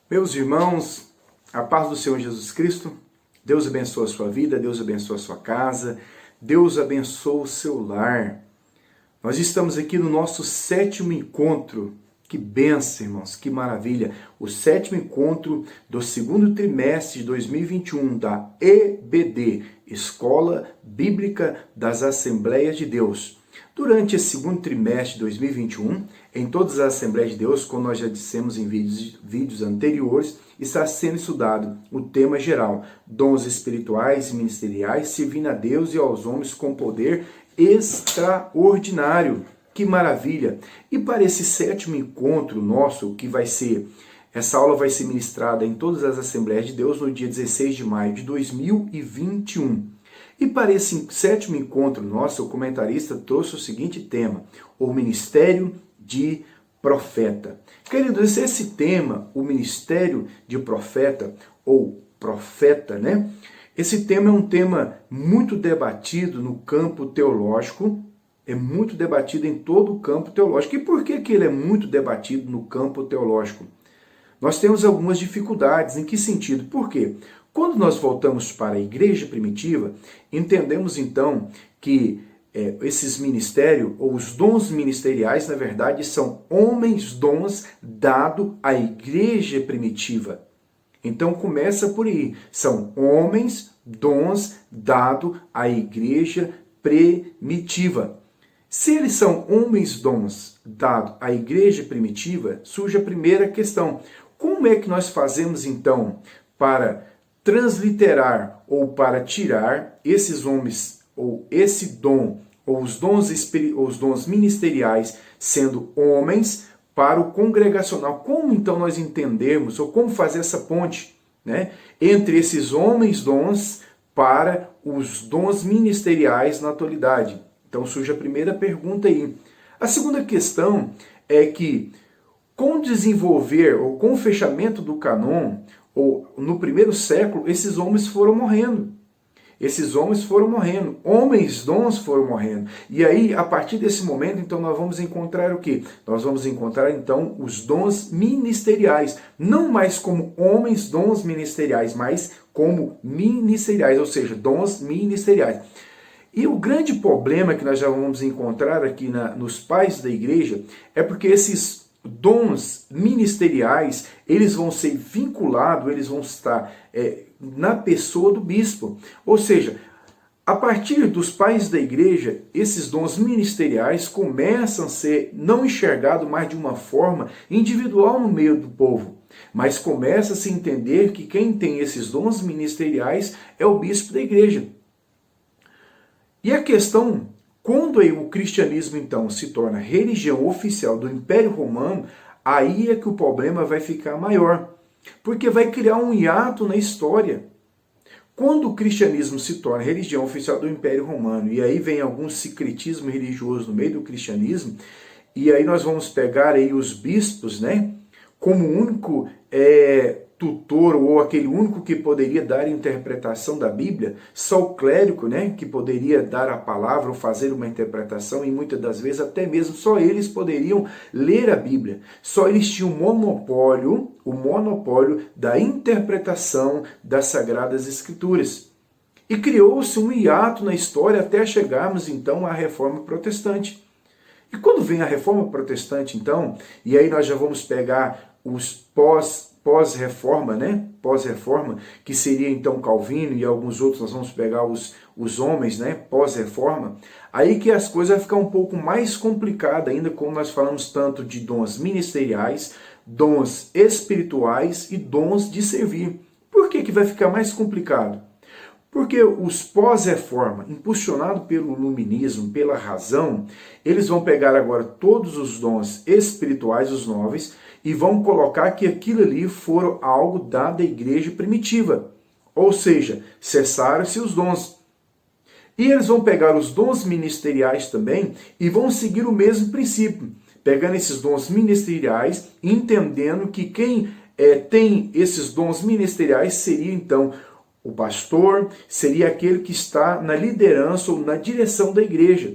Meus irmãos, a paz do Senhor Jesus Cristo, Deus abençoe a sua vida, Deus abençoe a sua casa, Deus abençoe o seu lar. Nós estamos aqui no nosso sétimo encontro. Que bênção, irmãos, que maravilha! O sétimo encontro do segundo trimestre de 2021 da EBD, Escola Bíblica das Assembleias de Deus. Durante esse segundo trimestre de 2021, em todas as Assembleias de Deus, como nós já dissemos em vídeos anteriores, está sendo estudado o tema geral, dons espirituais e ministeriais, servindo a Deus e aos homens com poder extraordinário. Que maravilha! E para esse sétimo encontro nosso, essa aula vai ser ministrada em todas as Assembleias de Deus no dia 16 de maio de 2021. E para esse sétimo encontro nosso, o comentarista trouxe o seguinte tema: o ministério de profeta. Queridos, esse tema, o ministério de profeta, ou profeta, né? Esse tema é um tema muito debatido no campo teológico, é muito debatido em todo o campo teológico. E por que ele é muito debatido no campo teológico? Nós temos algumas dificuldades. Em que sentido? Por quê? Quando nós voltamos para a igreja primitiva, entendemos então que esses ministérios, ou os dons ministeriais, na verdade, são homens-dons dados à igreja primitiva. Então começa por aí. São homens-dons dados à igreja primitiva. Se eles são homens-dons dados à igreja primitiva, surge a primeira questão. Como é que nós fazemos então para transliterar ou para tirar esses homens, ou esse dom, ou os dons ministeriais, sendo homens, para o congregacional? Como então nós entendemos, ou como fazer essa ponte, né, entre esses homens-dons para os dons ministeriais na atualidade? Então surge a primeira pergunta aí. A segunda questão é que, com o desenvolver, ou com o fechamento do cânon, ou no primeiro século, esses homens foram morrendo. Homens-dons foram morrendo. E aí, a partir desse momento, então, nós vamos encontrar o quê? Nós vamos encontrar, então, os dons ministeriais. Não mais como homens-dons ministeriais, mas como ministeriais, ou seja, dons ministeriais. E o grande problema que nós já vamos encontrar aqui nos pais da igreja é porque esses dons ministeriais, eles vão ser vinculados, eles vão estar na pessoa do bispo. Ou seja, a partir dos pais da igreja, esses dons ministeriais começam a ser não enxergados mais de uma forma individual no meio do povo, mas começa a se entender que quem tem esses dons ministeriais é o bispo da igreja. E a questão, quando o cristianismo então se torna religião oficial do Império Romano, aí é que o problema vai ficar maior, porque vai criar um hiato na história. Quando o cristianismo se torna religião oficial do Império Romano, e aí vem algum secretismo religioso no meio do cristianismo, e aí nós vamos pegar aí os bispos, né, como único tutor, ou aquele único que poderia dar a interpretação da Bíblia, só o clérigo, né, que poderia dar a palavra ou fazer uma interpretação, e muitas das vezes até mesmo só eles poderiam ler a Bíblia. Só eles tinham o monopólio da interpretação das Sagradas Escrituras. E criou-se um hiato na história até chegarmos então à Reforma Protestante. E quando vem a Reforma Protestante então, e aí nós já vamos pegar os pós-reforma, né? Pós-reforma, que seria então Calvino e alguns outros, nós vamos pegar os homens, né? Pós-reforma, aí que as coisas vão ficar um pouco mais complicadas ainda, como nós falamos tanto de dons ministeriais, dons espirituais e dons de servir. Por que vai ficar mais complicado? Porque os pós-reforma, impulsionados pelo iluminismo, pela razão, eles vão pegar agora todos os dons espirituais, os nobres, e vão colocar que aquilo ali foram algo dado à igreja primitiva. Ou seja, cessaram-se os dons. E eles vão pegar os dons ministeriais também e vão seguir o mesmo princípio. Pegando esses dons ministeriais, entendendo que quem tem esses dons ministeriais seria então o pastor, seria aquele que está na liderança ou na direção da igreja.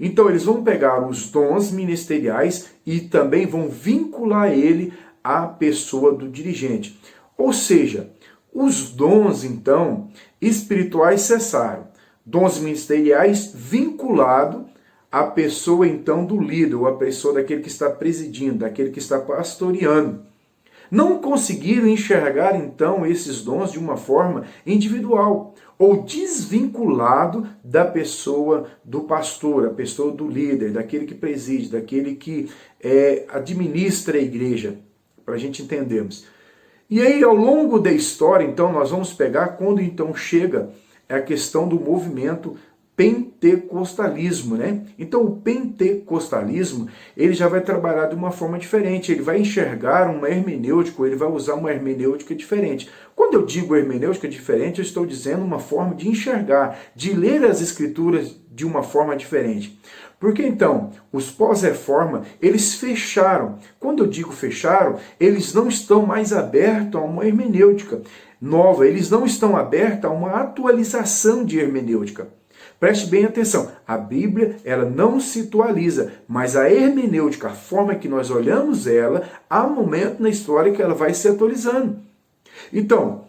Então eles vão pegar os dons ministeriais e também vão vincular ele à pessoa do dirigente. Ou seja, os dons, então, espirituais cessaram. Dons ministeriais vinculados à pessoa, então, do líder, ou à pessoa daquele que está presidindo, daquele que está pastoreando. Não conseguiram enxergar, então, esses dons de uma forma individual, ou desvinculado da pessoa do pastor, a pessoa do líder, daquele que preside, daquele que administra a igreja, para a gente entendermos. E aí, ao longo da história, então, nós vamos pegar quando então chega a questão do movimento pentecostalismo, né? Então, o pentecostalismo, ele já vai trabalhar de uma forma diferente, ele vai enxergar uma hermenêutica, ele vai usar uma hermenêutica diferente. Quando eu digo hermenêutica diferente, eu estou dizendo uma forma de enxergar, de ler as escrituras de uma forma diferente. Porque então, os pós-reforma, eles fecharam. Quando eu digo fecharam, eles não estão mais abertos a uma hermenêutica nova, eles não estão abertos a uma atualização de hermenêutica. Preste bem atenção, a Bíblia ela não se atualiza, mas a hermenêutica, a forma que nós olhamos ela, há um momento na história que ela vai se atualizando. Então,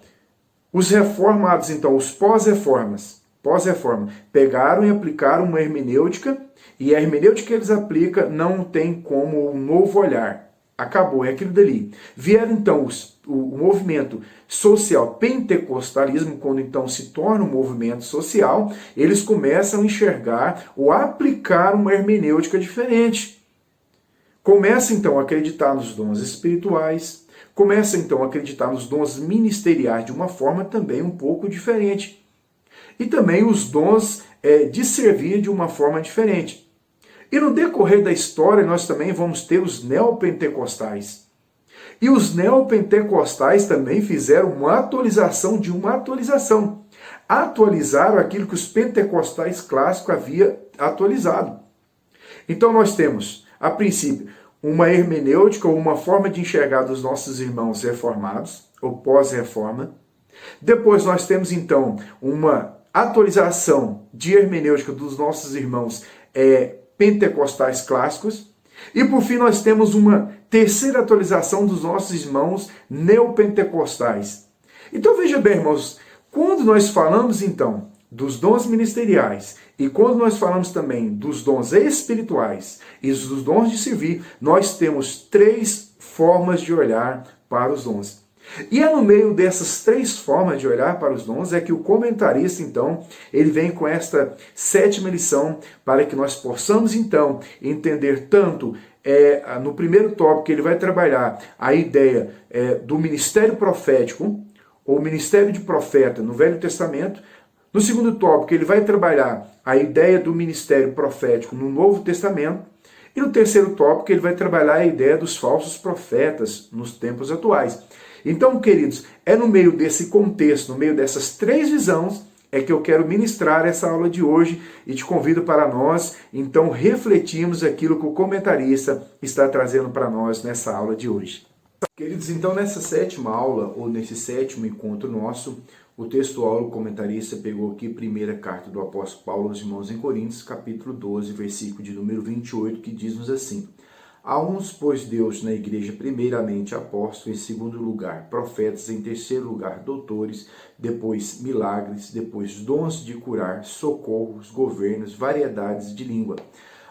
os reformados, então, os pós-reforma, pegaram e aplicaram uma hermenêutica, e a hermenêutica que eles aplicam não tem como um novo olhar. Acabou, é aquilo dali. Vieram então o movimento social pentecostalismo, quando então se torna um movimento social, eles começam a enxergar ou a aplicar uma hermenêutica diferente. Começa então a acreditar nos dons espirituais, começa então a acreditar nos dons ministeriais de uma forma também um pouco diferente. E também os dons de servir de uma forma diferente. E no decorrer da história nós também vamos ter os neopentecostais. E os neopentecostais também fizeram uma atualização de uma atualização. Atualizaram aquilo que os pentecostais clássicos haviam atualizado. Então nós temos, a princípio, uma hermenêutica ou uma forma de enxergar dos nossos irmãos reformados, ou pós-reforma. Depois nós temos então uma atualização de hermenêutica dos nossos irmãos pentecostais clássicos. E por fim nós temos uma terceira atualização dos nossos irmãos neopentecostais. Então veja bem, irmãos, quando nós falamos então dos dons ministeriais e quando nós falamos também dos dons espirituais e dos dons de servir, nós temos três formas de olhar para os dons. E é no meio dessas três formas de olhar para os dons é que o comentarista, então, ele vem com esta sétima lição para que nós possamos, então, entender tanto, no primeiro tópico, ele vai trabalhar a ideia do ministério profético, ou ministério de profeta no Velho Testamento. No segundo tópico, ele vai trabalhar a ideia do ministério profético no Novo Testamento. E no terceiro tópico, ele vai trabalhar a ideia dos falsos profetas nos tempos atuais. Então, queridos, é no meio desse contexto, no meio dessas três visões, é que eu quero ministrar essa aula de hoje e te convido para nós, então, refletirmos aquilo que o comentarista está trazendo para nós nessa aula de hoje. Queridos, então, nessa sétima aula, ou nesse sétimo encontro nosso, o textual, o comentarista, pegou aqui a primeira carta do apóstolo Paulo aos irmãos em Coríntios, capítulo 12, versículo de número 28, que diz-nos assim: há uns, pois, Deus na igreja, primeiramente apóstolos, em segundo lugar profetas, em terceiro lugar doutores, depois milagres, depois dons de curar, socorros, governos, variedades de língua.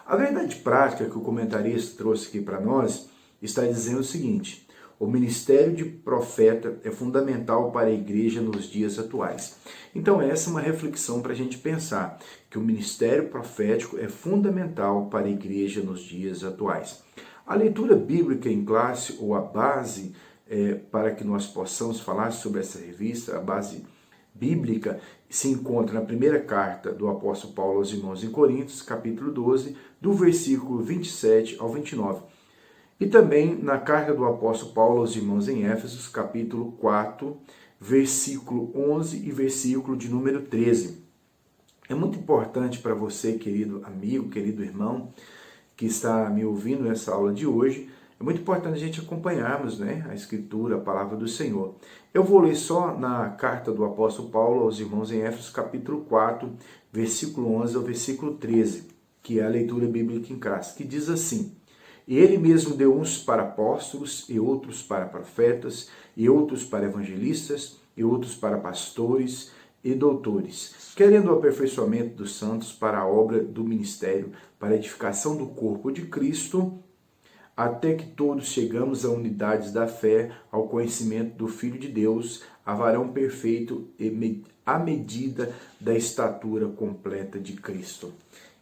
A verdade prática que o comentarista trouxe aqui para nós está dizendo o seguinte: o ministério de profeta é fundamental para a igreja nos dias atuais. Então essa é uma reflexão para a gente pensar, que o ministério profético é fundamental para a igreja nos dias atuais. A leitura bíblica em classe, ou a base para que nós possamos falar sobre essa revista, a base bíblica, se encontra na primeira carta do apóstolo Paulo aos irmãos em Coríntios, capítulo 12, do versículo 27 ao 29. E também na carta do apóstolo Paulo aos irmãos em Éfesos, capítulo 4, versículo 11 e versículo de número 13. É muito importante para você, querido amigo, querido irmão, que está me ouvindo nessa aula de hoje, é muito importante a gente acompanharmos, a Escritura, a Palavra do Senhor. Eu vou ler só na carta do apóstolo Paulo aos irmãos em Éfesos, capítulo 4, versículo 11 ao versículo 13, que é a leitura bíblica em classe, que diz assim: E ele mesmo deu uns para apóstolos, e outros para profetas, e outros para evangelistas, e outros para pastores e doutores, querendo o aperfeiçoamento dos santos para a obra do ministério, para a edificação do corpo de Cristo, até que todos chegamos à unidade da fé, ao conhecimento do Filho de Deus, a varão perfeito e à medida da estatura completa de Cristo.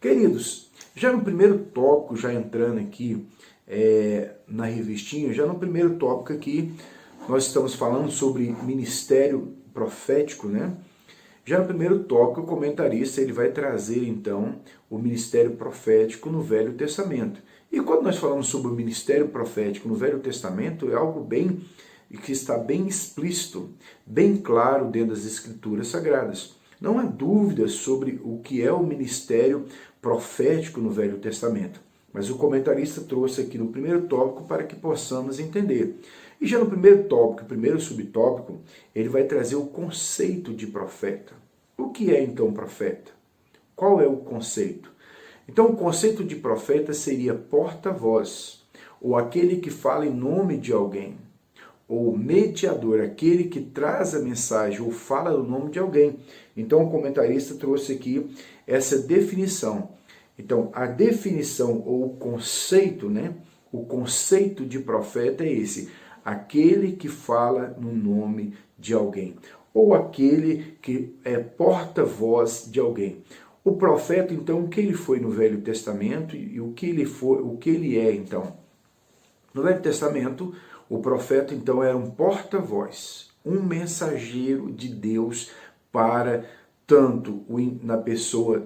Queridos, já no primeiro tópico, já entrando aqui na revistinha, já no primeiro tópico aqui, nós estamos falando sobre ministério profético, né? Já no primeiro tópico, o comentarista ele vai trazer, então, o ministério profético no Velho Testamento. E quando nós falamos sobre o ministério profético no Velho Testamento, é algo que está bem explícito, bem claro dentro das Escrituras Sagradas. Não há dúvida sobre o que é o ministério profético no Velho Testamento. Mas o comentarista trouxe aqui no primeiro tópico para que possamos entender. E já no primeiro tópico, primeiro subtópico, ele vai trazer o conceito de profeta. O que é então profeta? Qual é o conceito? Então o conceito de profeta seria porta-voz, ou aquele que fala em nome de alguém, ou mediador, aquele que traz a mensagem ou fala no nome de alguém. Então o comentarista trouxe aqui essa definição. Então a definição ou o conceito, né? O conceito de profeta é esse: aquele que fala no nome de alguém, ou aquele que é porta-voz de alguém. O profeta, então, o que ele foi no Velho Testamento e o que ele é, então? No Velho Testamento, o profeta, então, era um porta-voz, um mensageiro de Deus para tanto na pessoa,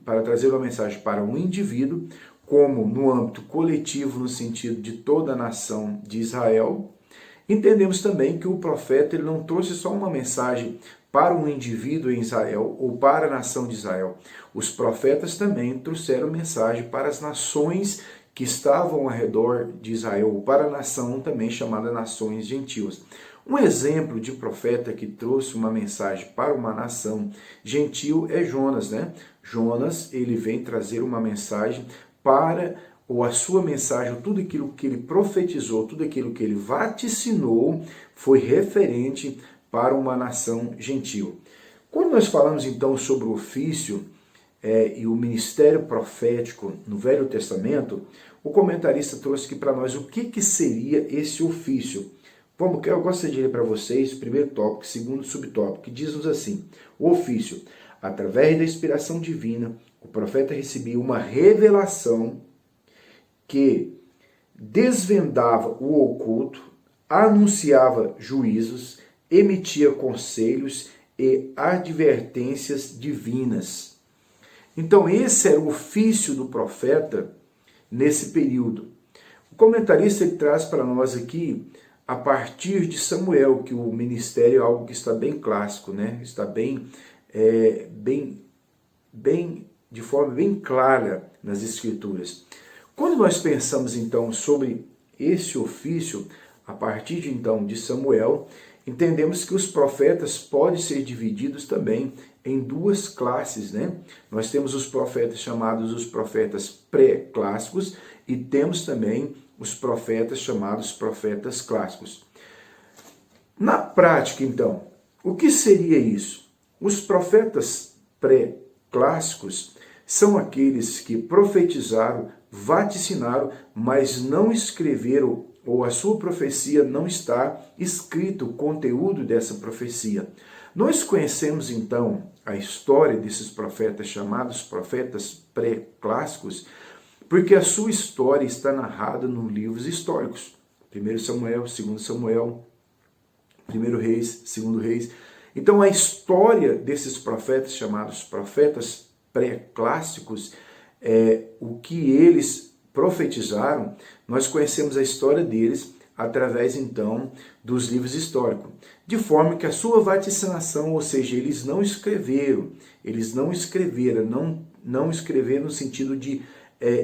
para trazer uma mensagem para um indivíduo, como no âmbito coletivo, no sentido de toda a nação de Israel. Entendemos também que o profeta ele não trouxe só uma mensagem para um indivíduo em Israel ou para a nação de Israel. Os profetas também trouxeram mensagem para as nações que estavam ao redor de Israel, ou para a nação também chamada nações gentias. Um exemplo de profeta que trouxe uma mensagem para uma nação gentil é Jonas, né? Jonas, ele vem trazer uma mensagem para, ou a sua mensagem, tudo aquilo que ele profetizou, tudo aquilo que ele vaticinou, foi referente para uma nação gentil. Quando nós falamos então sobre o ofício e o ministério profético no Velho Testamento, o comentarista trouxe aqui para nós o que seria esse ofício. Eu gostaria de ler para vocês, primeiro tópico, segundo subtópico, que diz-nos assim: o ofício, através da inspiração divina, o profeta recebia uma revelação que desvendava o oculto, anunciava juízos, emitia conselhos e advertências divinas. Então esse era o ofício do profeta nesse período. O comentarista ele traz para nós aqui, a partir de Samuel, que o ministério é algo que está bem clássico, né? Está de forma bem clara nas Escrituras. Quando nós pensamos então sobre esse ofício, a partir de então de Samuel, entendemos que os profetas podem ser divididos também em duas classes, né? Nós temos os profetas chamados os profetas pré-clássicos e temos também os profetas chamados profetas clássicos. Na prática, então, o que seria isso? Os profetas pré-clássicos são aqueles que profetizaram, vaticinaram, mas não escreveram, ou a sua profecia não está escrito o conteúdo dessa profecia. Nós conhecemos então a história desses profetas chamados profetas pré-clássicos, porque a sua história está narrada nos livros históricos. 1 Samuel, 2 Samuel, 1 Reis, 2 Reis. Então a história desses profetas chamados profetas pré-clássicos, o que eles profetizaram, nós conhecemos a história deles através então dos livros históricos. De forma que a sua vaticinação, ou seja, eles não escreveram no sentido de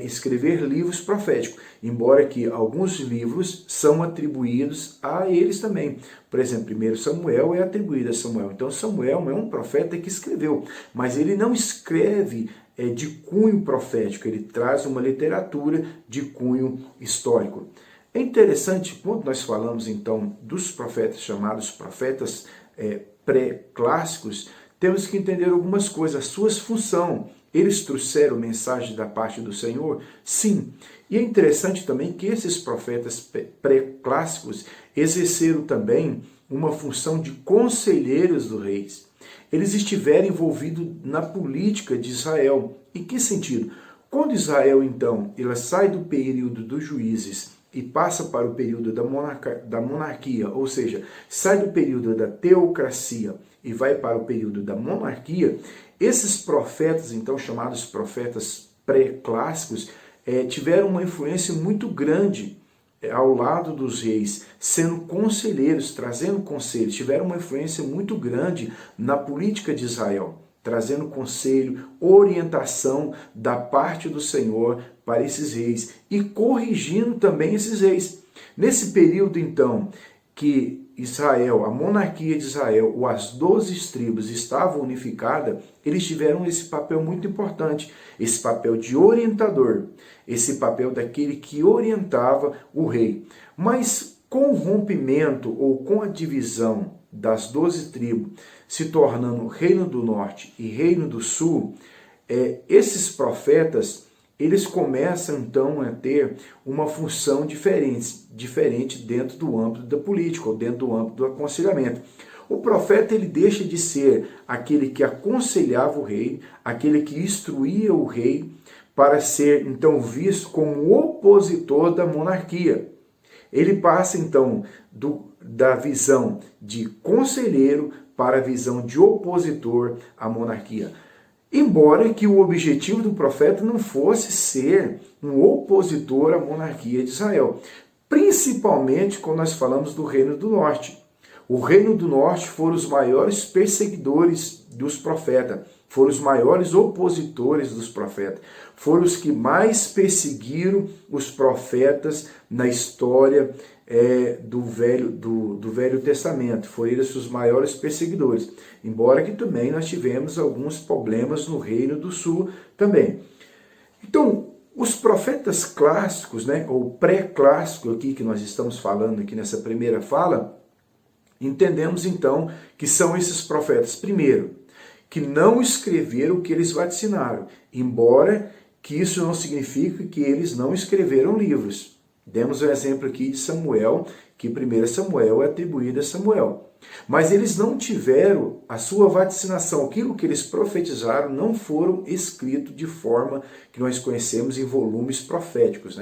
escrever livros proféticos, embora que alguns livros são atribuídos a eles também. Por exemplo, 1 Samuel é atribuído a Samuel. Então Samuel é um profeta que escreveu, mas ele não escreve de cunho profético, ele traz uma literatura de cunho histórico. É interessante, quando nós falamos então dos profetas chamados profetas pré-clássicos, temos que entender algumas coisas, a sua função. Eles trouxeram mensagem da parte do Senhor? Sim. E é interessante também que esses profetas pré-clássicos exerceram também uma função de conselheiros do rei. Eles estiveram envolvidos na política de Israel. Em que sentido? Quando Israel, então, ela sai do período dos juízes e passa para o período da monarquia, ou seja, sai do período da teocracia e vai para o período da monarquia, esses profetas, então chamados profetas pré-clássicos, tiveram uma influência muito grande ao lado dos reis, sendo conselheiros, trazendo conselhos, tiveram uma influência muito grande na política de Israel, trazendo conselho, orientação da parte do Senhor para esses reis e corrigindo também esses reis. Nesse período, então, que Israel, a monarquia de Israel, ou as 12 tribos estavam unificadas, eles tiveram esse papel muito importante, esse papel de orientador, esse papel daquele que orientava o rei. Mas com o rompimento ou com a divisão das 12 tribos, se tornando Reino do Norte e Reino do Sul, esses profetas, eles começam então a ter uma função diferente dentro do âmbito da política, ou dentro do âmbito do aconselhamento. O profeta ele deixa de ser aquele que aconselhava o rei, aquele que instruía o rei, para ser então visto como opositor da monarquia. Ele passa então da visão de conselheiro para a visão de opositor à monarquia. Embora que o objetivo do profeta não fosse ser um opositor à monarquia de Israel, principalmente quando nós falamos do Reino do Norte. O Reino do Norte foram os maiores perseguidores dos profetas, foram os maiores opositores dos profetas, foram os que mais perseguiram os profetas na história do Velho Testamento. Foram eles os maiores perseguidores, embora que também nós tivemos alguns problemas no Reino do Sul também. Então, os profetas clássicos, ou pré-clássico aqui que nós estamos falando aqui nessa primeira fala, entendemos então que são esses profetas, primeiro, que não escreveram o que eles vaticinaram, embora que isso não signifique que eles não escreveram livros. Demos o exemplo aqui de Samuel, que 1 Samuel é atribuído a Samuel. Mas eles não tiveram a sua vaticinação, aquilo que eles profetizaram não foram escritos de forma que nós conhecemos em volumes proféticos.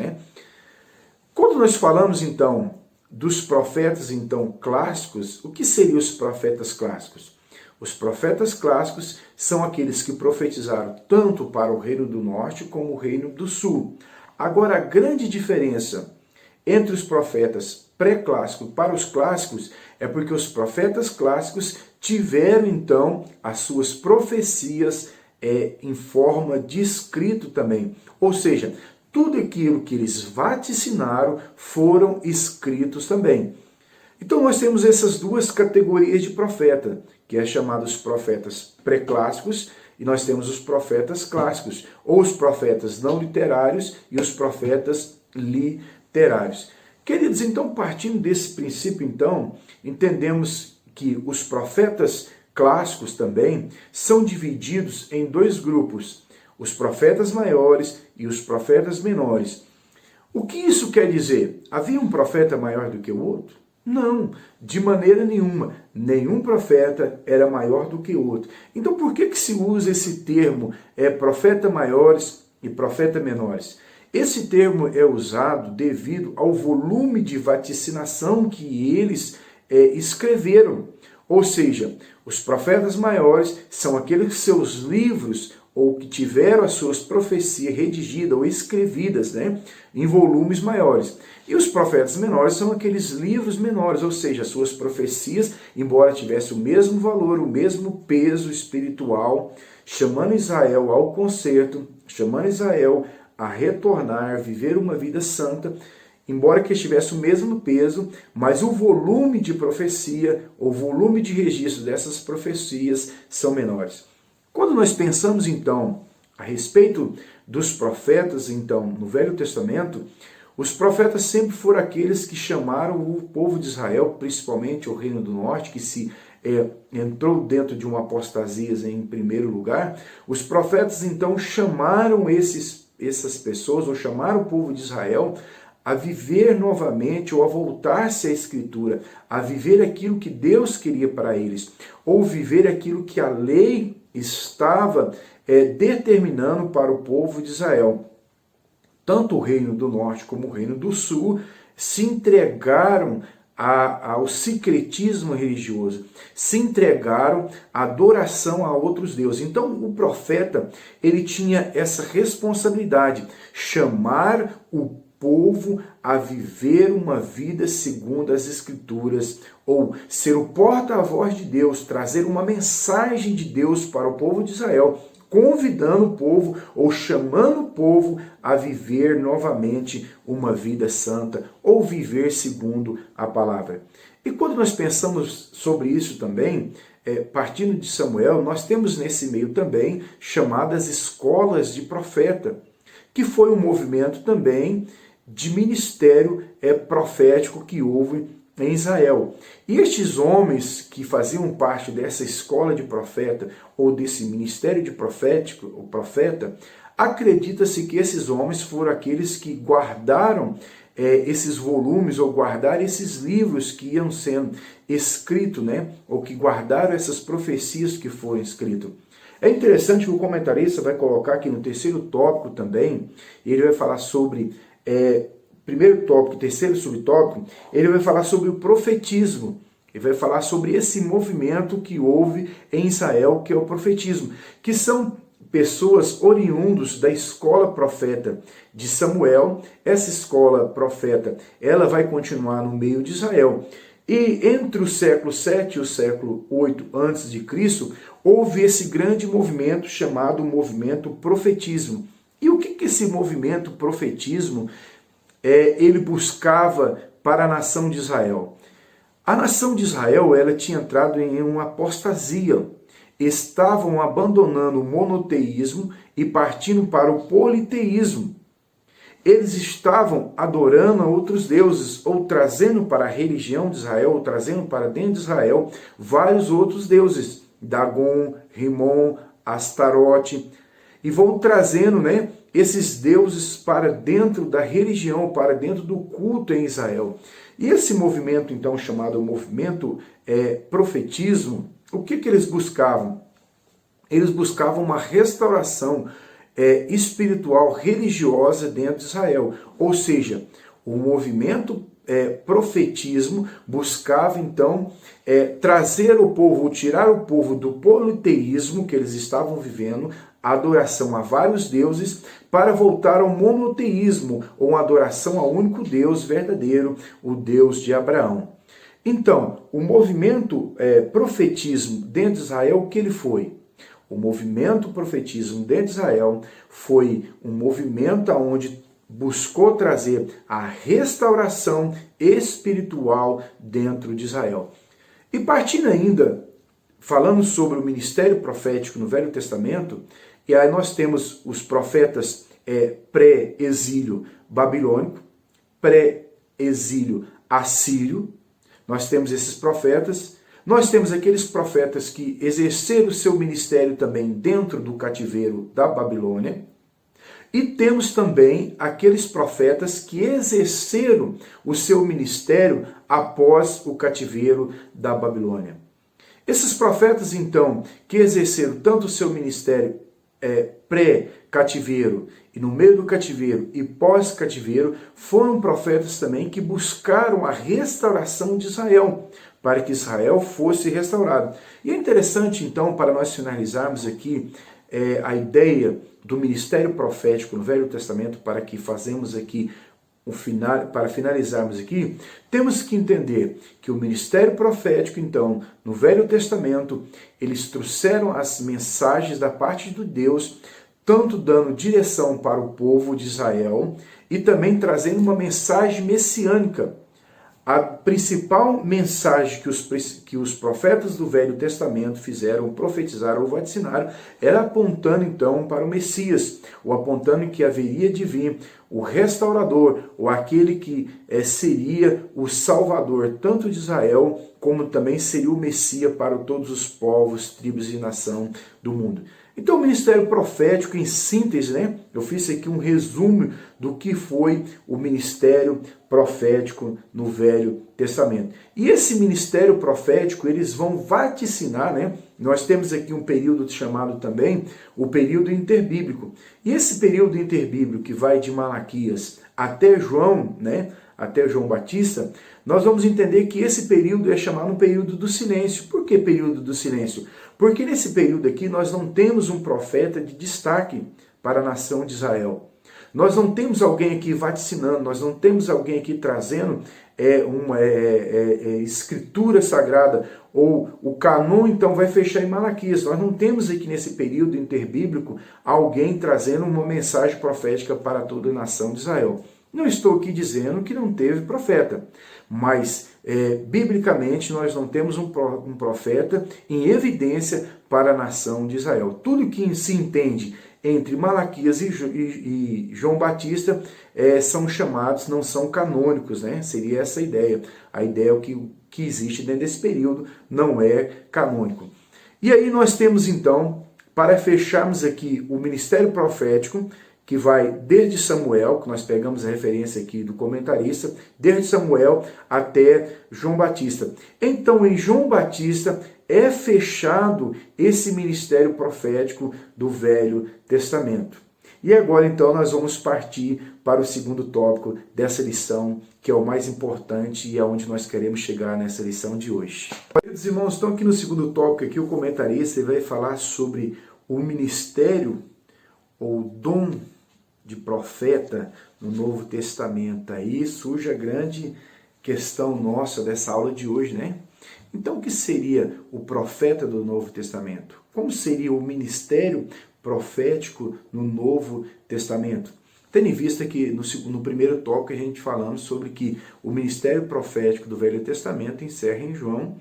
Quando nós falamos então dos profetas então clássicos, o que seriam os profetas clássicos? Os profetas clássicos são aqueles que profetizaram tanto para o Reino do Norte como o Reino do Sul. Agora, a grande diferença entre os profetas pré-clássicos para os clássicos é porque os profetas clássicos tiveram, então, as suas profecias em forma de escrito também. Ou seja, tudo aquilo que eles vaticinaram foram escritos também. Então nós temos essas duas categorias de profeta, que é chamados profetas pré-clássicos, e nós temos os profetas clássicos, ou os profetas não literários e os profetas literários. Queridos, então partindo desse princípio, então, entendemos que os profetas clássicos também são divididos em dois grupos, os profetas maiores e os profetas menores. O que isso quer dizer? Havia um profeta maior do que o outro? Não, de maneira nenhuma. Nenhum profeta era maior do que o outro. Então por que se usa esse termo profeta maiores e profeta menores? Esse termo é usado devido ao volume de vaticinação que eles escreveram. Ou seja, os profetas maiores são aqueles que seus livros ou que tiveram as suas profecias redigidas ou escrevidas em volumes maiores. E os profetas menores são aqueles livros menores, ou seja, as suas profecias, embora tivessem o mesmo valor, o mesmo peso espiritual, chamando Israel ao conserto, chamando Israel a retornar, viver uma vida santa, embora que tivesse o mesmo peso, mas o volume de profecia, o volume de registro dessas profecias são menores. Quando nós pensamos, então, A respeito dos profetas, então, no Velho Testamento, os profetas sempre foram aqueles que chamaram o povo de Israel, principalmente o Reino do Norte, que se entrou dentro de uma apostasia em primeiro lugar. Os profetas, então, chamaram essas pessoas, ou chamaram o povo de Israel a viver novamente, ou a voltar-se à Escritura, a viver aquilo que Deus queria para eles, ou viver aquilo que a lei estava determinando para o povo de Israel. Tanto o Reino do Norte como o Reino do Sul se entregaram ao sincretismo religioso, se entregaram à adoração a outros deuses. Então o profeta, ele tinha essa responsabilidade, chamar o povo a viver uma vida segundo as Escrituras, ou ser o porta-voz de Deus, trazer uma mensagem de Deus para o povo de Israel, convidando o povo ou chamando o povo a viver novamente uma vida santa ou viver segundo a palavra. E quando nós pensamos sobre isso também, partindo de Samuel, nós temos nesse meio também chamadas escolas de profeta, que foi um movimento também de ministério profético que houve em Israel. E estes homens que faziam parte dessa escola de profeta ou desse ministério de profeta, acredita-se que esses homens foram aqueles que guardaram esses volumes ou guardaram esses livros que iam sendo escritos, ou que guardaram essas profecias que foram escritas. É interessante que o comentarista vai colocar aqui no terceiro tópico também, ele vai falar sobre primeiro tópico, terceiro subtópico, ele vai falar sobre o profetismo. Ele vai falar sobre esse movimento que houve em Israel, que é o profetismo, que são pessoas oriundos da escola profeta de Samuel. Essa escola profeta, ela vai continuar no meio de Israel. E entre o século 7 e o século 8 a.C., houve esse grande movimento chamado movimento profetismo. E o que esse movimento profetismo ele buscava para a nação de Israel? A nação de Israel, ela tinha entrado em uma apostasia. Estavam abandonando o monoteísmo e partindo para o politeísmo. Eles estavam adorando a outros deuses, ou trazendo para a religião de Israel, ou trazendo para dentro de Israel vários outros deuses. Dagon, Rimon, Astarote, e vão trazendo, esses deuses para dentro da religião, para dentro do culto em Israel. E esse movimento, então, chamado movimento profetismo, o que eles buscavam? Eles buscavam uma restauração espiritual, religiosa dentro de Israel. Ou seja, o movimento profetismo buscava, então, trazer o povo, tirar o povo do politeísmo que eles estavam vivendo, a adoração a vários deuses, para voltar ao monoteísmo, ou uma adoração ao único Deus verdadeiro, o Deus de Abraão. Então, o movimento profetismo dentro de Israel, o que ele foi? O movimento profetismo dentro de Israel foi um movimento onde buscou trazer a restauração espiritual dentro de Israel. E partindo ainda, falando sobre o ministério profético no Velho Testamento, e aí nós temos os profetas pré-exílio babilônico, pré-exílio assírio, nós temos esses profetas. Nós temos aqueles profetas que exerceram o seu ministério também dentro do cativeiro da Babilônia. E temos também aqueles profetas que exerceram o seu ministério após o cativeiro da Babilônia. Esses profetas, então, que exerceram tanto o seu ministério pré-cativeiro e no meio do cativeiro e pós-cativeiro, foram profetas também que buscaram a restauração de Israel, para que Israel fosse restaurado. E é interessante, então, para nós finalizarmos aqui a ideia do ministério profético no Velho Testamento, para que fazemos aqui para finalizarmos aqui, temos que entender que o ministério profético, então, no Velho Testamento, eles trouxeram as mensagens da parte de Deus, tanto dando direção para o povo de Israel e também trazendo uma mensagem messiânica. A principal mensagem que os profetas do Velho Testamento fizeram, profetizaram ou vaticinaram, era apontando então para o Messias, ou apontando que haveria de vir o restaurador, ou aquele que seria o salvador, tanto de Israel, como também seria o Messias para todos os povos, tribos e nação do mundo. Então o ministério profético, em síntese, né? Eu fiz aqui um resumo do que foi o ministério profético no Velho Testamento. E esse ministério profético, eles vão vaticinar, né? Nós temos aqui um período chamado também o período interbíblico. E esse período interbíblico que vai de Malaquias até João, né? Até João Batista, nós vamos entender que esse período é chamado um período do silêncio. Por que período do silêncio? Porque nesse período aqui nós não temos um profeta de destaque para a nação de Israel. Nós não temos alguém aqui vaticinando, nós não temos alguém aqui trazendo uma escritura sagrada, ou o canon então vai fechar em Malaquias. Nós não temos aqui nesse período interbíblico alguém trazendo uma mensagem profética para toda a nação de Israel. Não estou aqui dizendo que não teve profeta, mas biblicamente nós não temos um profeta em evidência para a nação de Israel. Tudo que se entende entre Malaquias e João Batista são chamados, não são canônicos, né? Seria essa a ideia. A ideia é o que existe dentro desse período não é canônico. E aí nós temos então, para fecharmos aqui o ministério profético, que vai desde Samuel, que nós pegamos a referência aqui do comentarista, desde Samuel até João Batista. Então, em João Batista é fechado esse ministério profético do Velho Testamento. E agora, então, nós vamos partir para o segundo tópico dessa lição, que é o mais importante e é onde nós queremos chegar nessa lição de hoje. Queridos irmãos, então aqui no segundo tópico, aqui o comentarista vai falar sobre o ministério ou dom de profeta no Novo Testamento. Aí surge a grande questão nossa dessa aula de hoje, né? Então, o que seria o profeta do Novo Testamento? Como seria o ministério profético no Novo Testamento? Tendo em vista que no primeiro tópico a gente falamos sobre que o ministério profético do Velho Testamento encerra em João,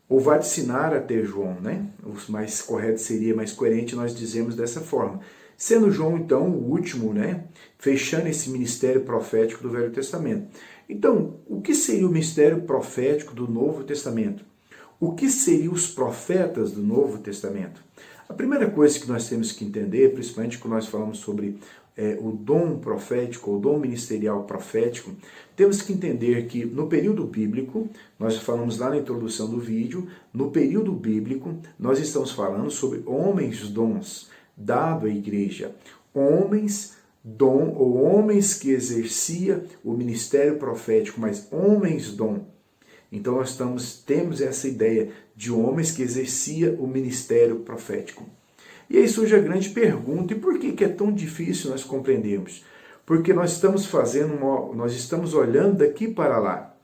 ou vaticinar até João, né? O mais correto seria, mais coerente, nós dizemos dessa forma. Sendo João, então, o último, né? Fechando esse ministério profético do Velho Testamento. Então, o que seria o ministério profético do Novo Testamento? O que seriam os profetas do Novo Testamento? A primeira coisa que nós temos que entender, principalmente quando nós falamos sobre o dom profético, ou dom ministerial profético, temos que entender que no período bíblico, nós falamos lá na introdução do vídeo, no período bíblico, nós estamos falando sobre homens dons, dado à igreja, homens dom, ou homens que exercia o ministério profético, mas homens dom. Então nós temos essa ideia de homens que exercia o ministério profético. E aí surge a grande pergunta, e por que é tão difícil nós compreendermos? Porque nós estamos olhando daqui para lá.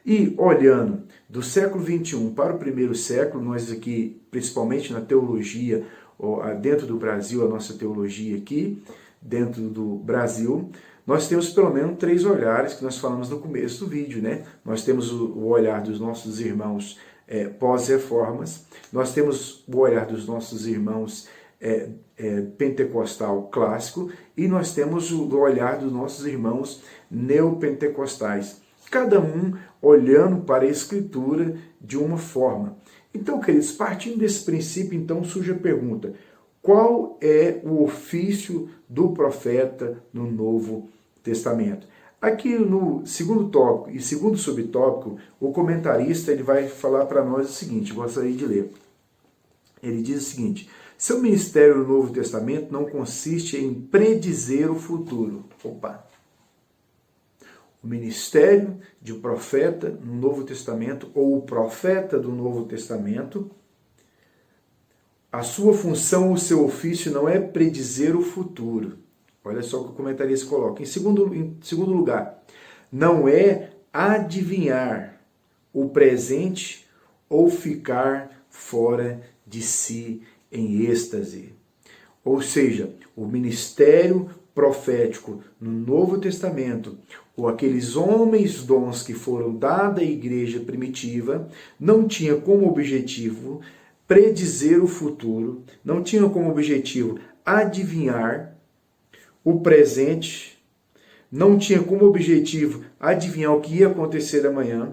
E olhando do século XXI para o primeiro século, nós aqui, principalmente na teologia, dentro do Brasil, a nossa teologia aqui, dentro do Brasil, nós temos pelo menos 3 olhares que nós falamos no começo do vídeo, né? Nós temos o olhar dos nossos irmãos pós-reformas, nós temos o olhar dos nossos irmãos pentecostal clássico, e nós temos o olhar dos nossos irmãos neopentecostais, cada um olhando para a Escritura de uma forma. Então, queridos, partindo desse princípio, então surge a pergunta: qual é o ofício do profeta no Novo Testamento? Aqui no segundo tópico e segundo subtópico, o comentarista ele vai falar para nós o seguinte, gostaria de ler. Ele diz o seguinte: seu ministério no Novo Testamento não consiste em predizer o futuro. Opa! O ministério de profeta no Novo Testamento, ou o profeta do Novo Testamento, a sua função, o seu ofício não é predizer o futuro. Olha só o que o comentarista coloca. Em segundo lugar, não é adivinhar o presente ou ficar fora de si em êxtase. Ou seja, o ministério profético no Novo Testamento, ou aqueles homens dons que foram dados à igreja primitiva, não tinha como objetivo predizer o futuro, não tinha como objetivo adivinhar o presente, não tinha como objetivo adivinhar o que ia acontecer amanhã.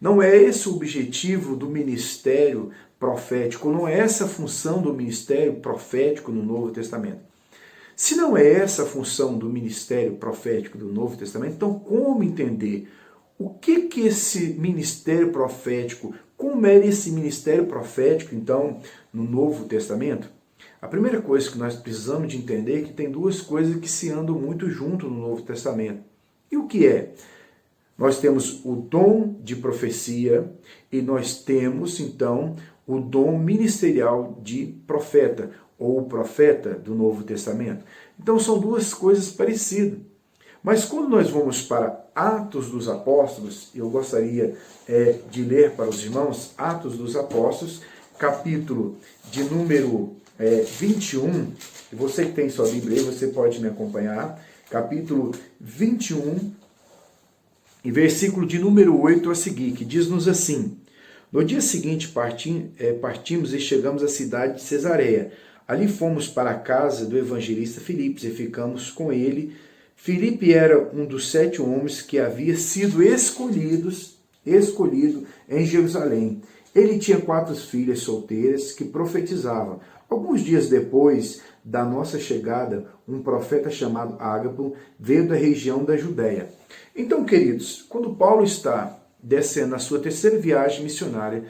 Não é esse o objetivo do ministério profético, não é essa a função do ministério profético no Novo Testamento. Se não é essa a função do ministério profético do Novo Testamento, então como entender o que esse ministério profético, como era esse ministério profético, então, no Novo Testamento? A primeira coisa que nós precisamos de entender é que tem duas coisas que se andam muito junto no Novo Testamento. E o que é? Nós temos o dom de profecia e nós temos, então, o dom ministerial de profeta, ou profeta do Novo Testamento. Então são duas coisas parecidas. Mas quando nós vamos para Atos dos Apóstolos, eu gostaria de ler para os irmãos Atos dos Apóstolos, capítulo de número 21, e você que tem sua Bíblia aí, você pode me acompanhar, capítulo 21, e versículo de número 8 a seguir, que diz-nos assim: no dia seguinte partimos e chegamos à cidade de Cesareia. Ali fomos para a casa do evangelista Filipos e ficamos com ele. Filipe era um dos 7 homens que havia sido escolhido em Jerusalém. Ele tinha 4 filhas solteiras que profetizavam. Alguns dias depois da nossa chegada, um profeta chamado Ágapo veio da região da Judéia. Então, queridos, quando Paulo está descendo na sua terceira viagem missionária,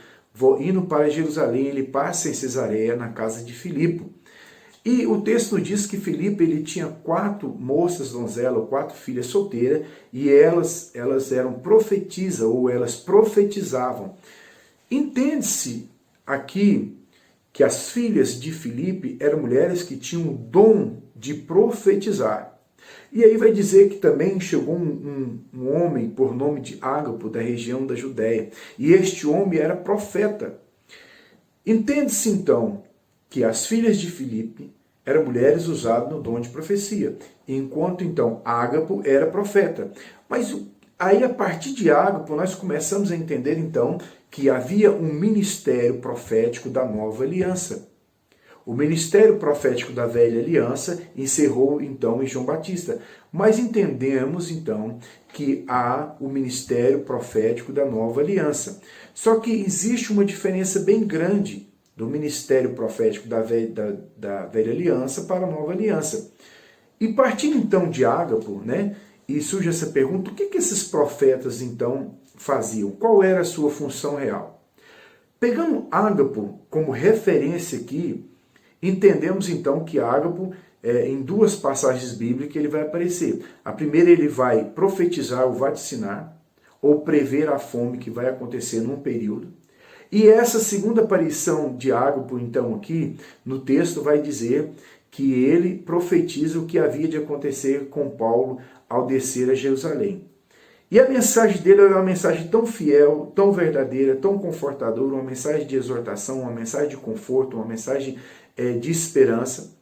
indo para Jerusalém, ele passa em Cesareia, na casa de Filipe. E o texto diz que Filipe ele tinha 4 moças donzelas, 4 filhas solteiras, e elas eram profetisas, ou elas profetizavam. Entende-se aqui que as filhas de Filipe eram mulheres que tinham o dom de profetizar. E aí vai dizer que também chegou um homem por nome de Ágapo, da região da Judéia. E este homem era profeta. Entende-se então que as filhas de Filipe eram mulheres usadas no dom de profecia. Enquanto então Ágapo era profeta. Mas aí a partir de Ágapo nós começamos a entender então que havia um ministério profético da nova aliança. O ministério profético da velha aliança encerrou então em João Batista. Mas entendemos então que há o ministério profético da nova aliança. Só que existe uma diferença bem grande do ministério profético da velha aliança para a nova aliança. E partindo então de Ágapo, e surge essa pergunta, o que esses profetas então faziam? Qual era a sua função real? Pegando Ágapo como referência aqui, entendemos então que Ágapo, em 2 passagens bíblicas, ele vai aparecer. A primeira, ele vai profetizar ou vaticinar, ou prever a fome que vai acontecer num período. E essa segunda aparição de Ágapo, então, aqui no texto, vai dizer que ele profetiza o que havia de acontecer com Paulo ao descer a Jerusalém. E a mensagem dele era uma mensagem tão fiel, tão verdadeira, tão confortadora, uma mensagem de exortação, uma mensagem de conforto, uma mensagem de esperança.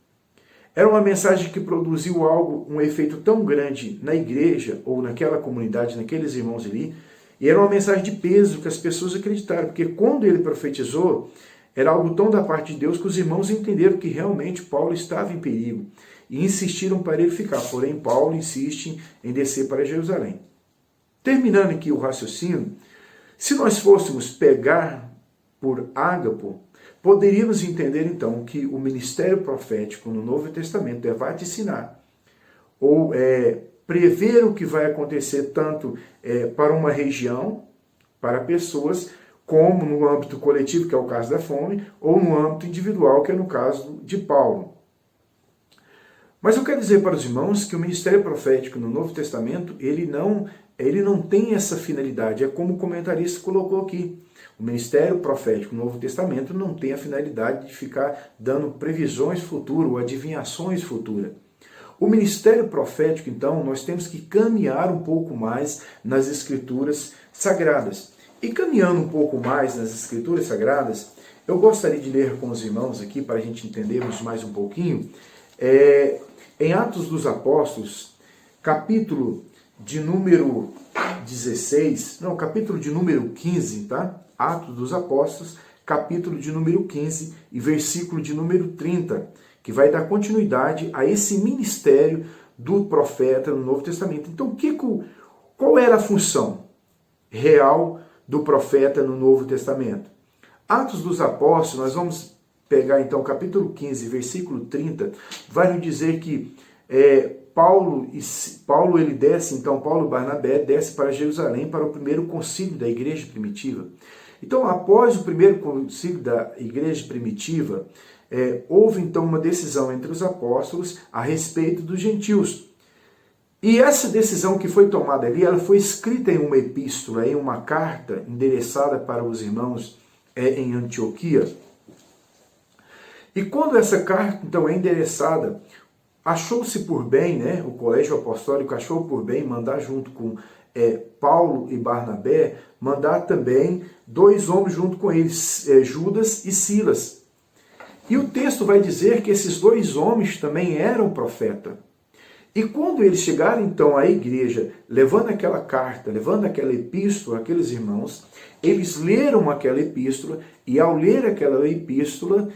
Era uma mensagem que produziu um efeito tão grande na igreja, ou naquela comunidade, naqueles irmãos ali, e era uma mensagem de peso que as pessoas acreditaram, porque quando ele profetizou, era algo tão da parte de Deus que os irmãos entenderam que realmente Paulo estava em perigo, e insistiram para ele ficar, porém Paulo insiste em descer para Jerusalém. Terminando aqui o raciocínio, se nós fôssemos pegar por Ágapo, poderíamos entender então que o ministério profético no Novo Testamento é vaticinar, ou prever o que vai acontecer tanto para uma região, para pessoas, como no âmbito coletivo, que é o caso da fome, ou no âmbito individual, que é no caso de Paulo. Mas eu quero dizer para os irmãos que o ministério profético no Novo Testamento, ele não tem essa finalidade, é como o comentarista colocou aqui. O ministério profético no Novo Testamento não tem a finalidade de ficar dando previsões futuras ou adivinhações futuras. O ministério profético, então, nós temos que caminhar um pouco mais nas Escrituras Sagradas. E caminhando um pouco mais nas Escrituras Sagradas, eu gostaria de ler com os irmãos aqui, para a gente entendermos mais um pouquinho, em Atos dos Apóstolos, capítulo de número 16, não, capítulo de número 15, tá? Atos dos Apóstolos, capítulo de número 15 e versículo de número 30, que vai dar continuidade a esse ministério do profeta no Novo Testamento. Então, qual era a função real do profeta no Novo Testamento? Atos dos Apóstolos, nós vamos pegar então o capítulo 15, versículo 30, vai nos dizer que Paulo ele desce, então Paulo e Barnabé desce para Jerusalém para o primeiro concílio da igreja primitiva. Então, após o primeiro concílio da igreja primitiva, houve então uma decisão entre os apóstolos a respeito dos gentios. E essa decisão que foi tomada ali, ela foi escrita em uma epístola, em uma carta endereçada para os irmãos em Antioquia. E quando essa carta então é endereçada, achou-se por bem, o colégio apostólico achou por bem mandar junto com Paulo e Barnabé, mandar também 2 homens junto com eles, Judas e Silas. E o texto vai dizer que esses 2 homens também eram profeta. E quando eles chegaram então à igreja, levando aquela carta, levando aquela epístola àqueles irmãos, eles leram aquela epístola, e ao ler aquela epístola,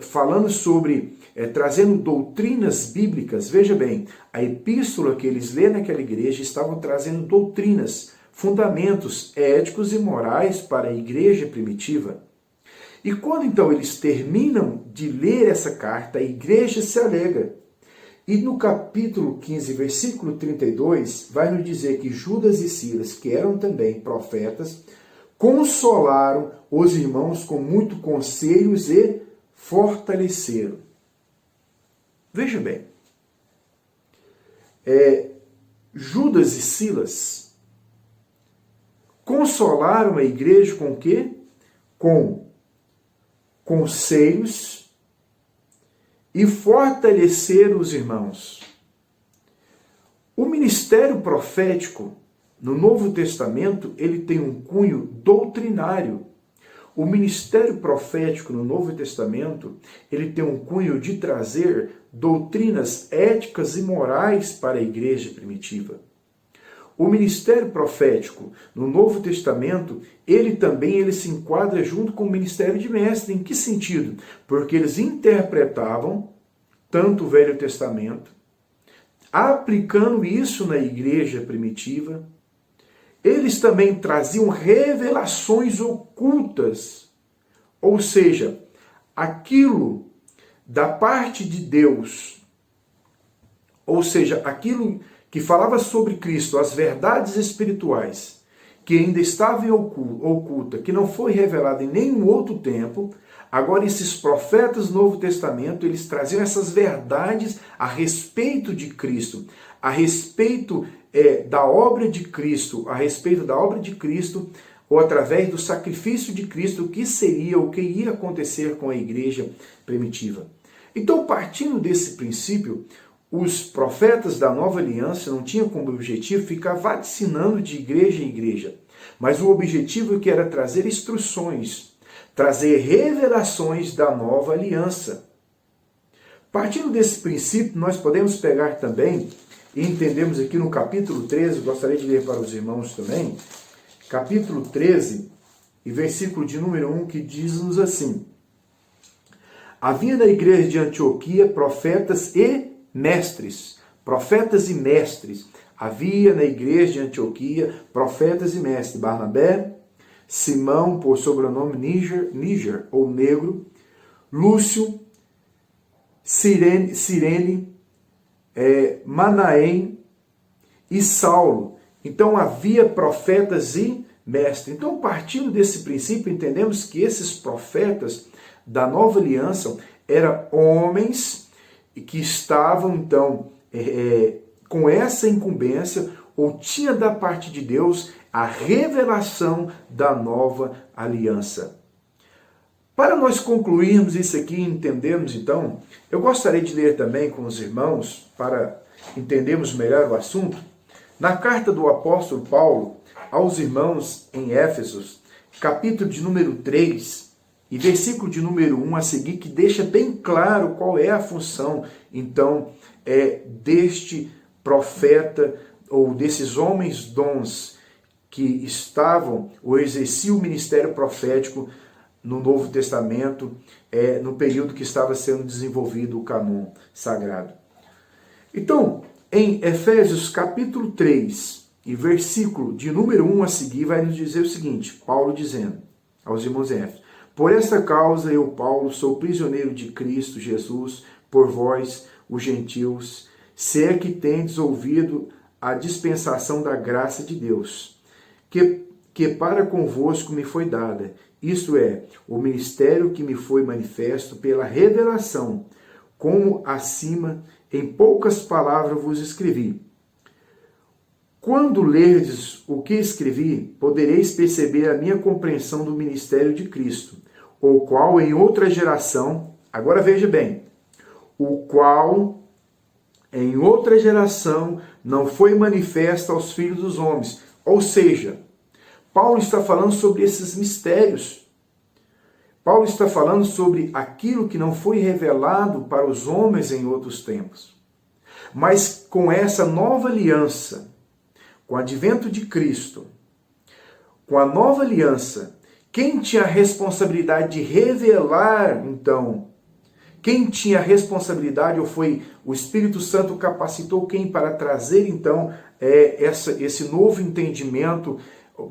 falando sobre, trazendo doutrinas bíblicas, veja bem, a epístola que eles lêem naquela igreja estavam trazendo doutrinas, fundamentos éticos e morais para a igreja primitiva. E quando então eles terminam de ler essa carta, a igreja se alegra. E no capítulo 15, versículo 32, vai nos dizer que Judas e Silas, que eram também profetas, consolaram os irmãos com muito conselhos e fortaleceram. Veja bem, Judas e Silas consolaram a igreja com o quê? Com conselhos e fortaleceram os irmãos. O ministério profético no Novo Testamento, ele tem um cunho doutrinário. O ministério profético no Novo Testamento, ele tem um cunho de trazer doutrinas éticas e morais para a igreja primitiva. O ministério profético no Novo Testamento, ele se enquadra junto com o ministério de mestre. Em que sentido? Porque eles interpretavam tanto o Velho Testamento, aplicando isso na igreja primitiva. Eles também traziam revelações ocultas, ou seja, aquilo da parte de Deus, ou seja, aquilo que falava sobre Cristo, as verdades espirituais, que ainda estava oculta, que não foi revelada em nenhum outro tempo. Agora esses profetas do Novo Testamento, eles traziam essas verdades a respeito de Cristo, a respeito da obra de Cristo, ou através do sacrifício de Cristo, o que seria, o que ia acontecer com a igreja primitiva. Então, partindo desse princípio, os profetas da Nova Aliança não tinham como objetivo ficar vaticinando de igreja em igreja, mas o objetivo que era trazer instruções, trazer revelações da Nova Aliança. Partindo desse princípio, nós podemos pegar também, e entendemos aqui no capítulo 13, gostaria de ler para os irmãos também, capítulo 13, e versículo de número 1, que diz-nos assim: havia na igreja de Antioquia profetas e mestres. Havia na igreja de Antioquia profetas e mestres. Barnabé, Simão, por sobrenome Níger, ou Negro, Lúcio, Cirene, Manaém e Saulo. Então havia profetas e mestres. Então, partindo desse princípio, entendemos que esses profetas da Nova Aliança eram homens que estavam, então, com essa incumbência, ou tinha da parte de Deus a revelação da Nova Aliança. Para nós concluirmos isso aqui e entendermos, então, eu gostaria de ler também com os irmãos, para entendermos melhor o assunto, na carta do apóstolo Paulo aos irmãos em Éfesos, capítulo de número 3, e versículo de número 1 a seguir, que deixa bem claro qual é a função, então, deste profeta ou desses homens dons que estavam ou exerciam o ministério profético no Novo Testamento, no período que estava sendo desenvolvido o cânon sagrado. Então, em Efésios capítulo 3 e versículo de número 1 a seguir, vai nos dizer o seguinte, Paulo dizendo aos irmãos em Éfeso: por esta causa eu, Paulo, sou prisioneiro de Cristo Jesus, por vós, os gentios, se é que tendes ouvido a dispensação da graça de Deus, que para convosco me foi dada, isto é, o ministério que me foi manifesto pela revelação, como acima, em poucas palavras vos escrevi. Quando lerdes o que escrevi, podereis perceber a minha compreensão do ministério de Cristo, o qual em outra geração, agora veja bem, o qual em outra geração não foi manifesto aos filhos dos homens. Ou seja, Paulo está falando sobre esses mistérios. Paulo está falando sobre aquilo que não foi revelado para os homens em outros tempos. Mas com essa nova aliança, com o advento de Cristo, com a nova aliança, quem tinha a responsabilidade de revelar, então, quem tinha a responsabilidade, ou foi o Espírito Santo capacitou quem para trazer, então, esse novo entendimento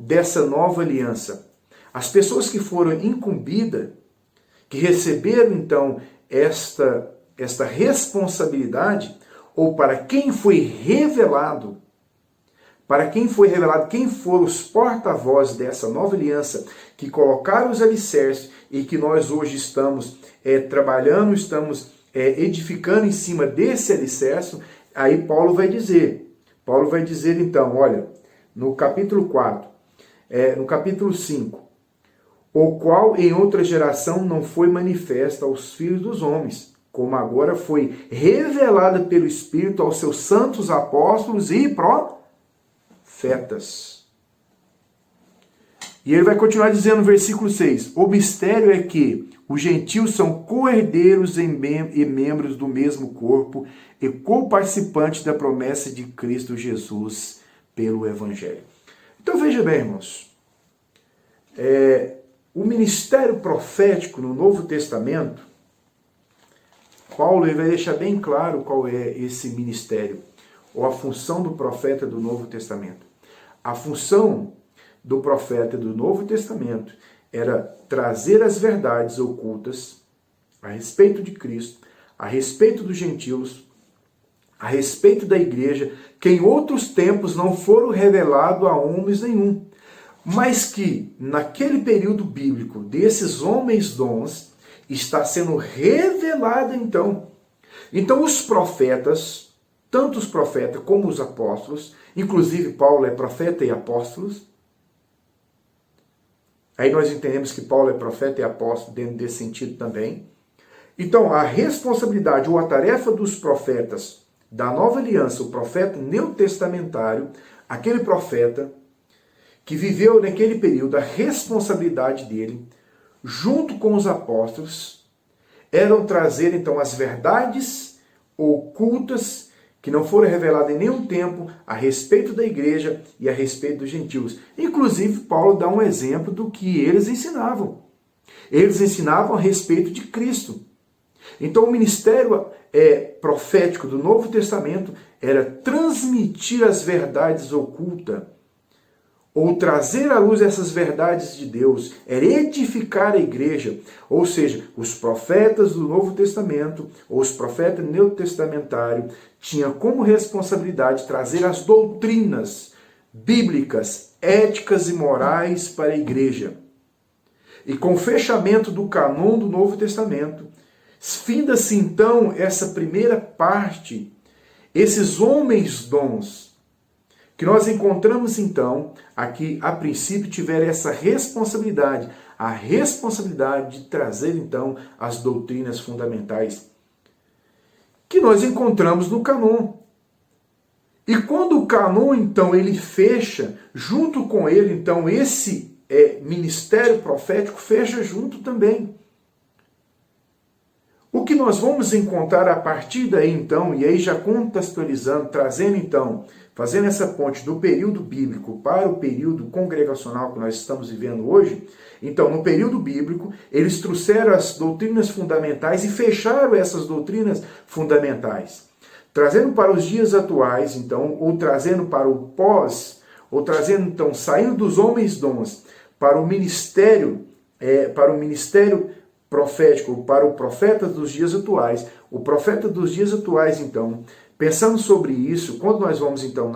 dessa nova aliança? As pessoas que foram incumbidas, que receberam, então, esta responsabilidade, ou para quem foi revelado, quem foram os porta-vozes dessa nova aliança, que colocaram os alicerces e que nós hoje estamos trabalhando, estamos edificando em cima desse alicerce, aí Paulo vai dizer então, olha, no capítulo 4, no capítulo 5, o qual em outra geração não foi manifesta aos filhos dos homens, como agora foi revelada pelo Espírito aos seus santos apóstolos e profetas. E ele vai continuar dizendo no versículo 6, o mistério é que os gentios são co-herdeiros e membros do mesmo corpo e co-participantes da promessa de Cristo Jesus pelo Evangelho. Então veja bem, irmãos, o ministério profético no Novo Testamento, Paulo vai deixar bem claro qual é esse ministério, ou a função do profeta do Novo Testamento. A função do profeta do Novo Testamento era trazer as verdades ocultas a respeito de Cristo, a respeito dos gentios, a respeito da igreja, que em outros tempos não foram revelados a homens nenhum, mas que naquele período bíblico desses homens dons está sendo revelado então. Então os profetas, tanto os profetas como os apóstolos, inclusive Paulo é profeta e apóstolo. Aí nós entendemos que Paulo é profeta e apóstolo dentro desse sentido também. Então a responsabilidade ou a tarefa dos profetas da nova aliança, o profeta neotestamentário, aquele profeta que viveu naquele período, a responsabilidade dele, junto com os apóstolos, eram trazer então as verdades ocultas que não foram reveladas em nenhum tempo a respeito da igreja e a respeito dos gentios. Inclusive, Paulo dá um exemplo do que eles ensinavam. Eles ensinavam a respeito de Cristo. Então, o ministério profético do Novo Testamento era transmitir as verdades ocultas, ou trazer à luz essas verdades de Deus, era edificar a igreja. Ou seja, os profetas do Novo Testamento, ou os profetas neotestamentários, tinham como responsabilidade trazer as doutrinas bíblicas, éticas e morais para a igreja. E com o fechamento do cânon do Novo Testamento, finda-se então essa primeira parte, esses homens dons, que nós encontramos então, aqui a princípio tiveram essa responsabilidade, a responsabilidade de trazer então as doutrinas fundamentais, que nós encontramos no cânon. E quando o cânon então ele fecha, junto com ele então esse ministério profético fecha junto também. O que nós vamos encontrar a partir daí então, e aí já contextualizando, trazendo então, fazendo essa ponte do período bíblico para o período congregacional que nós estamos vivendo hoje, então no período bíblico eles trouxeram as doutrinas fundamentais e fecharam essas doutrinas fundamentais. Trazendo para os dias atuais, então, ou trazendo para o pós, ou trazendo então, saindo dos homens dons para o ministério profético, para o profeta dos dias atuais. O profeta dos dias atuais, então, pensando sobre isso, quando nós vamos, então,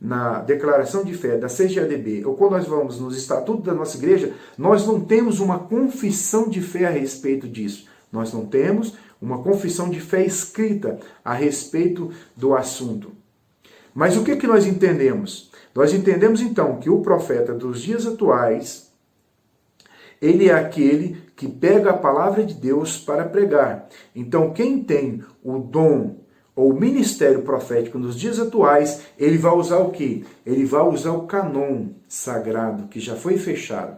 na declaração de fé da CGADB, ou quando nós vamos nos estatutos da nossa igreja, nós não temos uma confissão de fé a respeito disso. Nós não temos uma confissão de fé escrita a respeito do assunto. Mas o que que nós entendemos? Nós entendemos, então, que o profeta dos dias atuais, ele é aquele que pega a palavra de Deus para pregar. Então, quem tem o dom ou o ministério profético nos dias atuais, ele vai usar o quê? Ele vai usar o cânon sagrado, que já foi fechado.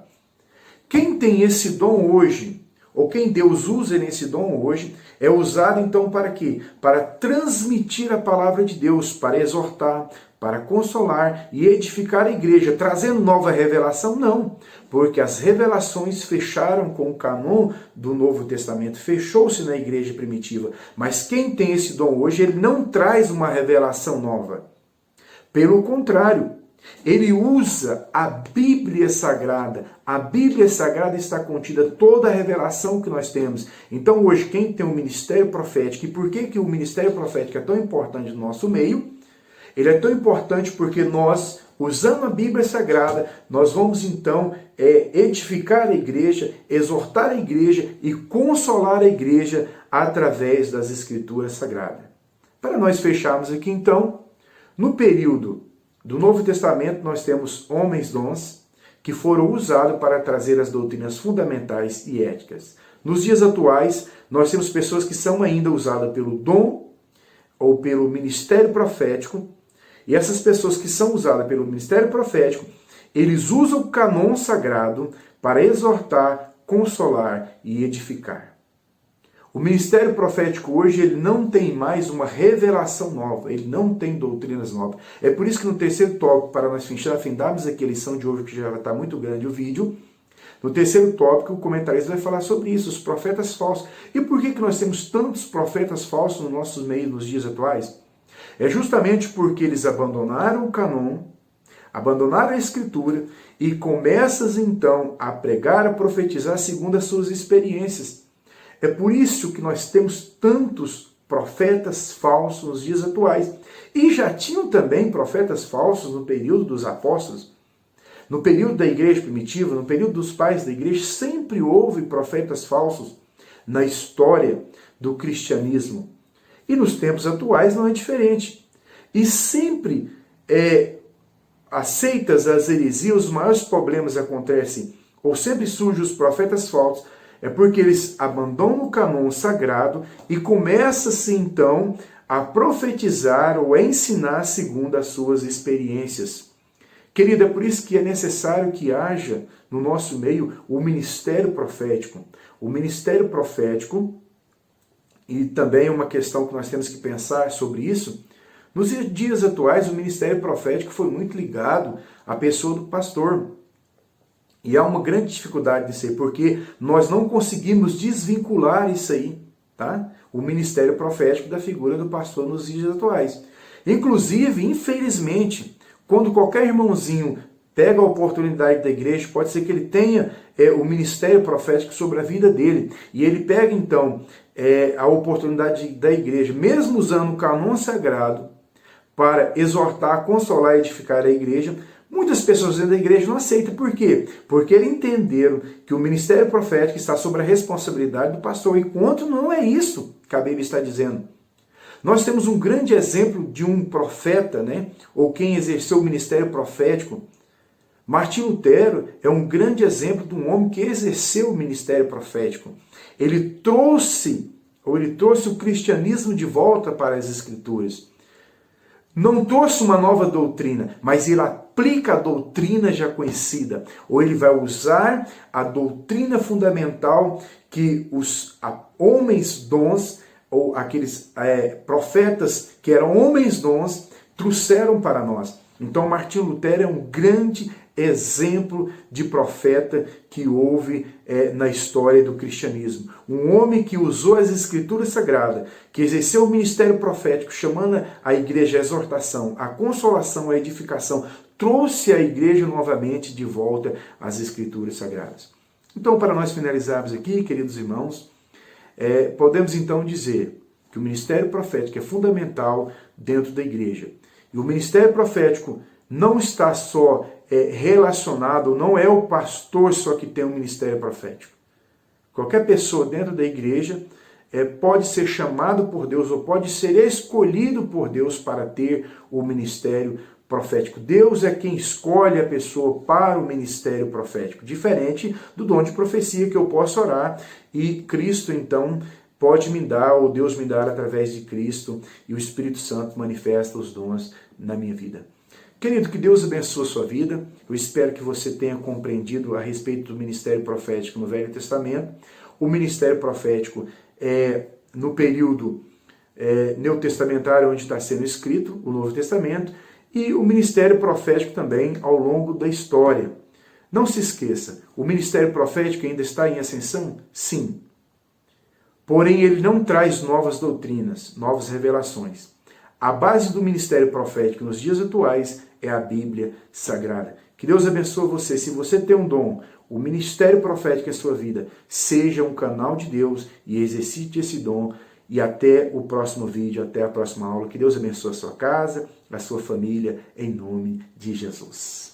Quem tem esse dom hoje, ou quem Deus usa nesse dom hoje, é usado então para quê? Para transmitir a palavra de Deus, para exortar, para consolar e edificar a igreja, trazendo nova revelação? Não, porque as revelações fecharam com o cânon do Novo Testamento, fechou-se na igreja primitiva. Mas quem tem esse dom hoje, ele não traz uma revelação nova. Pelo contrário, ele usa a Bíblia Sagrada. A Bíblia Sagrada está contida toda a revelação que nós temos. Então hoje quem tem o ministério profético, e por que o ministério profético é tão importante no nosso meio? Ele é tão importante porque nós, usando a Bíblia Sagrada, nós vamos então edificar a igreja, exortar a igreja e consolar a igreja através das Escrituras Sagradas. Para nós fecharmos aqui então, no período do Novo Testamento nós temos homens dons que foram usados para trazer as doutrinas fundamentais e éticas. Nos dias atuais, nós temos pessoas que são ainda usadas pelo dom ou pelo ministério profético, e essas pessoas que são usadas pelo ministério profético, eles usam o cânon sagrado para exortar, consolar e edificar. O ministério profético hoje ele não tem mais uma revelação nova, ele não tem doutrinas novas. É por isso que no terceiro tópico, para nós findarmos aqui a lição de hoje, que já está muito grande o vídeo, no terceiro tópico o comentarista vai falar sobre isso, os profetas falsos. E por que nós temos tantos profetas falsos no nosso meio nos dias atuais? É justamente porque eles abandonaram o cânon, abandonaram a Escritura e começam então a pregar, a profetizar segundo as suas experiências. É por isso que nós temos tantos profetas falsos nos dias atuais. E já tinham também profetas falsos no período dos apóstolos. No período da igreja primitiva, no período dos pais da igreja, sempre houve profetas falsos na história do cristianismo. E nos tempos atuais não é diferente. E sempre aceitas as heresias, os maiores problemas acontecem, ou sempre surgem os profetas falsos, é porque eles abandonam o cânon sagrado e começam-se então a profetizar ou a ensinar segundo as suas experiências. Querida, é por isso que é necessário que haja no nosso meio o ministério profético. O ministério profético, e também uma questão que nós temos que pensar sobre isso, nos dias atuais o ministério profético foi muito ligado à pessoa do pastor. E há uma grande dificuldade disso aí, porque nós não conseguimos desvincular isso aí, tá? O ministério profético da figura do pastor nos dias atuais. Inclusive, infelizmente, quando qualquer irmãozinho pega a oportunidade da igreja, pode ser que ele tenha o ministério profético sobre a vida dele, e ele pega então a oportunidade da igreja, mesmo usando o cânon sagrado, para exortar, consolar e edificar a igreja. Muitas pessoas dentro da igreja não aceitam. Por quê? Porque eles entenderam que o ministério profético está sobre a responsabilidade do pastor, enquanto não é isso que a Bíblia está dizendo. Nós temos um grande exemplo de um profeta, né? Ou quem exerceu o ministério profético. Martim Lutero é um grande exemplo de um homem que exerceu o ministério profético. Ele trouxe o cristianismo de volta para as Escrituras. não trouxe uma nova doutrina, mas ele aplica a doutrina já conhecida, ou ele vai usar a doutrina fundamental que os homens dons, ou aqueles profetas que eram homens dons, trouxeram para nós. Então Martinho Lutero é um grande exemplo de profeta que houve na história do cristianismo. Um homem que usou as escrituras sagradas, que exerceu o ministério profético, chamando a igreja à exortação, à consolação, à edificação, trouxe a igreja novamente de volta às escrituras sagradas. Então, para nós finalizarmos aqui, queridos irmãos, podemos então dizer que o ministério profético é fundamental dentro da igreja. E o ministério profético não está só relacionado, não é o pastor só que tem um ministério profético. Qualquer pessoa dentro da igreja pode ser chamado por Deus ou pode ser escolhido por Deus para ter o ministério profético. Deus é quem escolhe a pessoa para o ministério profético, diferente do dom de profecia que eu posso orar e Cristo então pode me dar, ou Deus me dar através de Cristo, e o Espírito Santo manifesta os dons na minha vida. Querido, que Deus abençoe a sua vida. Eu espero que você tenha compreendido a respeito do ministério profético no Velho Testamento. O ministério profético no período neotestamentário, onde está sendo escrito o Novo Testamento, e o ministério profético também ao longo da história. Não se esqueça, o ministério profético ainda está em ascensão? Sim. Porém, ele não traz novas doutrinas, novas revelações. A base do ministério profético nos dias atuais é a Bíblia Sagrada. Que Deus abençoe você. Se você tem um dom, o ministério profético em sua vida, seja um canal de Deus e exercite esse dom. E até o próximo vídeo, até a próxima aula. Que Deus abençoe a sua casa, a sua família, em nome de Jesus.